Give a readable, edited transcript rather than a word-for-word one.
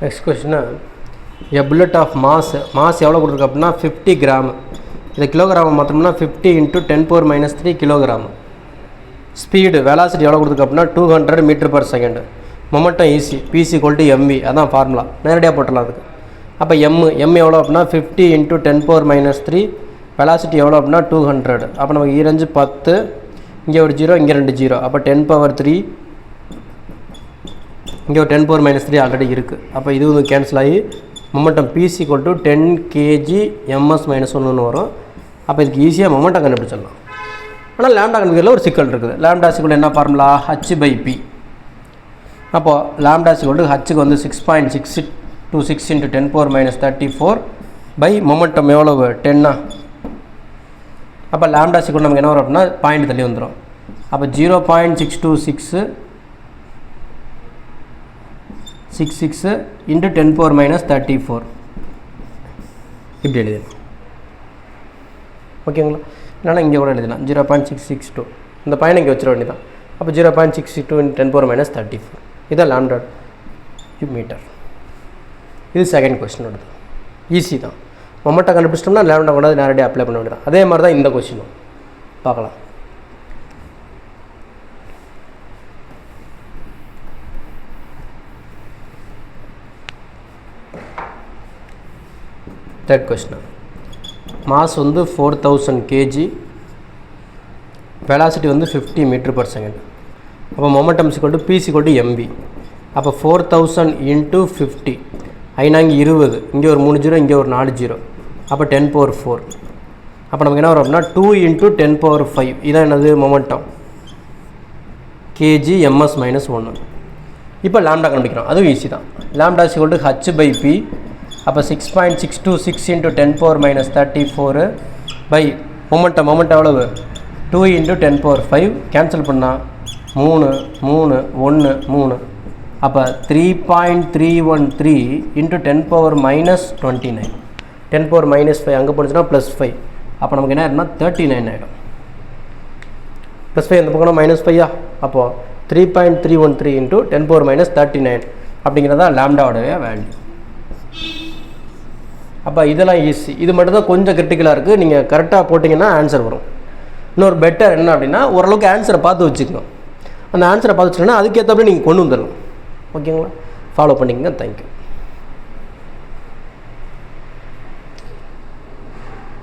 Next question, a bullet of mass எவ்வளோ கொடுத்துருக்கு அப்படின்னா 50 கிராம். இதை கிலோகிராம் மாற்றோம்னா 50 × 10⁻³ கிலோகிராம். ஸ்பீடு வெலாசிட்டி எவ்வளோ கொடுத்துருக்கு அப்படின்னா 200 m/s. Momentum easy, P = mv, அதான் ஃபார்முலா, நேரடியாக போட்டலாம் அதுக்கு. அப்போ m எவ்வளோ அப்படின்னா 50 × 10⁻³ வெலாசிட்டி எவ்வளோ அப்படின்னா 200. அப்போ நமக்கு ஈரஞ்சு 10, இங்கே ஒரு 0, இங்கே 2 0, அப்போ 10⁻3, இங்கே ஒரு 10⁻³ ஆல்ரெடி இருக்குது. அப்போ இது வந்து கேன்சல் ஆகி மொமெண்டம் P = 10 kg ms-1 வரும். அப்போ இதுக்கு ஈஸியாக மொமெண்டம் கண்டுபிடிச்சிடலாம். ஆனால் லாம்டா கண்டுபிடிக்கிறதுல ஒரு சிக்கல் இருக்குது. லாம்டா = என்ன ஃபார்முலா, h/p. அப்போது லாம்டா = ஹச்சுக்கு வந்து 6.626 × 10⁻34 பை மொமெண்டம் எவ்வளவு 10. அப்போ லாம்டா = நமக்கு என்ன வரும் அப்படின்னா பாயிண்ட் தள்ளி வந்துடும். அப்போ 0.626 × 10⁻34 இப்படி எழுதிடலாம். ஓகேங்களா? இல்லைனா இங்கே கூட எழுதலாம் 0.662. இந்த பாயிண்ட் இங்கே வச்சிட வேண்டியதான். அப்போ 0.662 × 10⁻34 இதான் லாம்டா மீட்டர். இது செகண்ட் கொஸ்டின் வருது. ஈஸி தான். மொமெண்டம் கண்டுபிடிச்சிட்டோம்னா லாம்டா கொண்டாந்து நேரடியாக அப்ளை பண்ண வேண்டியதான். அதே மாதிரி தான் இந்த கொஸ்டினும் பார்க்கலாம். தேர்ட் கொஸ்டின், மாஸ் வந்து 4000 kg, வெலாசிட்டி வந்து 50 m/s. அப்போ மொமெண்டம் = P = mv. அப்போ 4000 × 50, ஐநாங்க 20, இங்கே ஒரு 3 0, இங்கே ஒரு 4 0, அப்போ 10⁻4. அப்போ நமக்கு என்ன வரும் அப்படின்னா 2 × 10⁻5. இதான் என்னது மொமெண்டம் kg ms-1. இப்போ லாம்டா கண்டுபிடிக்கிறோம், அதுவும் ஈஸி தான். Lambda = h/p. அப்போ 6.626 × 10⁻34 பை மொமெண்டம் எவ்வளவு 2 × 10⁻5. கேன்சல் பண்ணால் 3 3 1 3. அப்போ 3.313 × 10⁻29. 10⁻5 அங்கே போணுச்சுன்னா +5. அப்போ நமக்கு என்ன ஆகிடும்னா 39 ஆகிடும். +5 அந்த பக்கம் -5. அப்போது 3.313 × 10⁻39 அப்படிங்கிறதா லாம்டாவோடைய வேல்யூ. அப்போ இதெல்லாம் ஈஸி. இது மட்டும் தான் கொஞ்சம் கிரிட்டிக்கலாக இருக்குது. நீங்கள் கரெக்டாக போட்டிங்கன்னா ஆன்சர் வரும். இன்னொரு பெட்டர் என்ன அப்படின்னா, ஓரளவுக்கு ஆன்சரை பார்த்து வச்சுக்கணும். அந்த ஆன்சரை பார்த்து வச்சுக்கோன்னா அதுக்கேற்றப்படி நீங்கள் கொண்டு வந்துடலாம். ஓகேங்களா? ஃபாலோ பண்ணிக்கங்க. தேங்க்யூ.